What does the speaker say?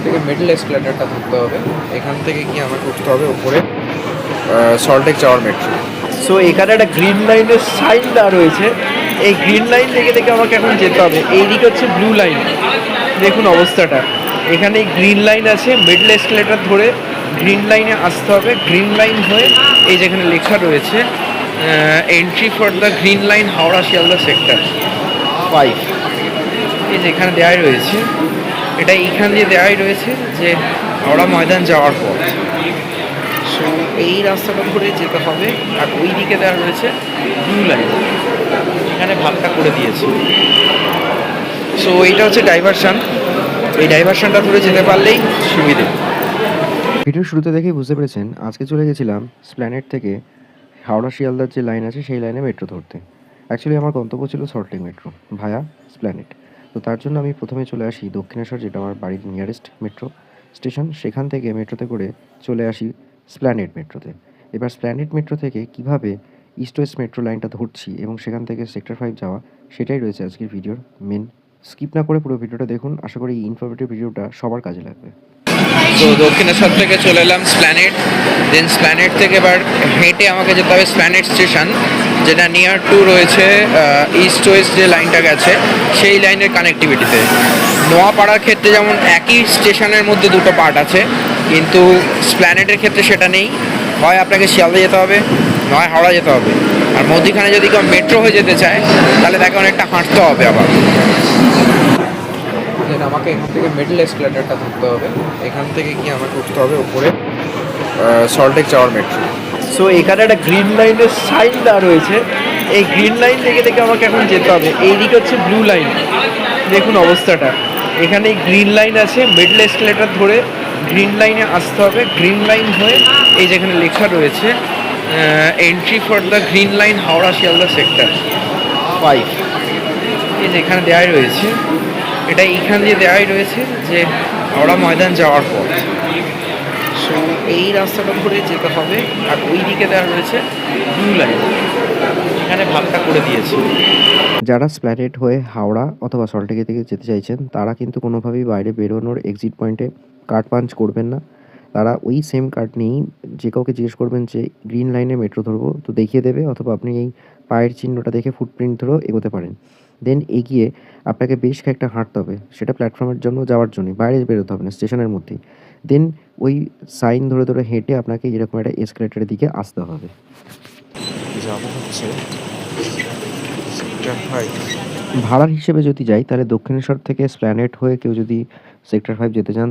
থেকে মিডল এসকেলেটরটা ধরতে হবে। এখান থেকে গিয়ে আমাকে উঠতে হবে উপরে সল্টলেক যাওয়ার মেট্রো। সো এখানে একটা গ্রিন লাইনের সাইন দেওয়া রয়েছে। এই গ্রিন লাইন থেকে আমাকে এখন যেতে হবে। এইদিকে হচ্ছে ব্লু লাইন। দেখুন অবস্থাটা, এখানে গ্রিন লাইন আছে, মিডল এসকেলেটর ধরে গ্রিন লাইনে আসতে হবে। গ্রিন লাইন হয়ে এই যেখানে লেখা রয়েছে entry for the green line Howrah Sealdah sector 5, এই যেখানে দেওয়াই রয়েছে, এটা এইখান দিয়ে দেওয়াই রয়েছে যে হাওড়া ময়দান যাওয়ার পর। সো এই রাস্তাটা ধরে যেতে হবে। আর ওই দিকে দেওয়া রয়েছে ব্লু লাইন, এখানে ভাগটা করে দিয়েছে। সো এইটা হচ্ছে ডাইভারশন, এই ডাইভারশনটা ধরে যেতে পারলেই সুবিধে। ভিডিওর শুরুতে দেখেই বুঝতে পেরেছেন আজকে চলে গেছিলাম স্প্ল্যানেড থেকে হাওড়া শিয়ালদার যে লাইন আছে সেই লাইনে মেট্রো ধরতে। অ্যাকচুয়ালি আমার গন্তব্য ছিল সল্টলেক মেট্রো ভায়া স্প্ল্যানেড। তো তার জন্য আমি প্রথমে চলে আসি দক্ষিণেশ্বর, যেটা আমার বাড়ির নিয়ারেস্ট মেট্রো স্টেশন। সেখান থেকে মেট্রোতে করে চলে আসি স্প্ল্যানেড মেট্রোতে। এবার স্প্ল্যানেড মেট্রো থেকে কিভাবে ইস্ট ওয়েস্ট মেট্রো লাইনটা ধরছি এবং সেখান থেকে সেক্টর 5 যাওয়া, সেটাই রয়েছে আজকের ভিডিওর মেন। স্কিপ না করে পুরো ভিডিওটা দেখুন, আশা করি এই ইনফরমেটিভ ভিডিওটা সবার কাজে লাগবে। তো দক্ষিণেশ্বর থেকে চলে এলাম স্প্ল্যানেড, দেন স্প্ল্যানেড থেকে এবার হেঁটে আমাকে যেতে হবে স্প্ল্যানেড স্টেশন, যেটা নিয়ার টু রয়েছে ইস্ট ওয়েস্ট যে লাইনটা গেছে সেই লাইনের কানেক্টিভিটিতে। নোয়াপাড়ার ক্ষেত্রে যেমন একই স্টেশনের মধ্যে দুটো পার্ট আছে, কিন্তু স্প্ল্যানেডের ক্ষেত্রে সেটা নেই। হয় আপনাকে শিয়ালদা যেতে হবে, নয় হাওড়া যেতে হবে। আর মধ্যিখানে যদি কেউ মেট্রো হয়ে যেতে চায় তাহলে তাকে অনেকটা হাঁটতে হবে আবার। দেন আমাকে এখান থেকে মিডল এসকেলেটরটা ধরতে হবে। এখান থেকে গিয়ে আমাকে উঠতে হবে উপরে সল্টলেক যাওয়ার মেট্রো। সো এখানে একটা গ্রিন লাইনের সাইন দেওয়া রয়েছে। এই গ্রিন লাইন থেকে আমাকে এখন যেতে হবে। এইদিকে হচ্ছে ব্লু লাইন। দেখুন অবস্থাটা, এখানে গ্রিন লাইন আছে, মিডল এসকেলেটর ধরে গ্রিন লাইনে আসতে হবে। গ্রিন লাইন হয়ে এই যেখানে লেখা রয়েছে entry for the green line Howrah Sealdah sector 5, এই যেখানে দেওয়াই রয়েছে, এটা এইখান দিয়ে দেওয়াই রয়েছে যে হাওড়া ময়দান যাওয়ার পর। সো এই রাস্তাটা ধরে যেতে হবে। আর ওই দিকে দেওয়া রয়েছে ব্লু লাইন, এখানে ভাগটা করে দিয়েছে। যারা স্প্ল্যানেড হয়ে হাওড়া অথবা সল্টলেকের দিকে যেতে চাইছেন তারা কিন্তু কোনোভাবেই বাইরে বেরোনোর এক্সিট পয়েন্টে কার্ড পাঞ্চ করবেন না। তারা ওই সেম কার্ড নিয়েই যে কাউকে জিজ্ঞেস করবেন যে গ্রিন লাইনে মেট্রো ধরবো, তো দেখিয়ে দেবে, অথবা আপনি এই পায়ের চিহ্নটা দেখে ফুটপ্রিন্ট ধরেও এগোতে পারেন। দেন এগিয়ে আপনাকে বেশ কয়েকটা হাঁটতে হবে, সেটা প্ল্যাটফর্মের জন্য যাওয়ার জন্যই, বাইরে বেরোতে হবে না, স্টেশনের মধ্যেই। দেন ওই সাইন ধরে ধরে হেঁটে আপনাকে এরকম একটা এসকেলেটরের দিকে আসতে হবে। যাবো হচ্ছে সেক্টর 5। ভাড়ার হিসেবে যদি যাই তাহলে দক্ষিণেশ্বর থেকে স্প্ল্যানেড হয়ে কেউ যদি সেক্টর 5 যেতে চান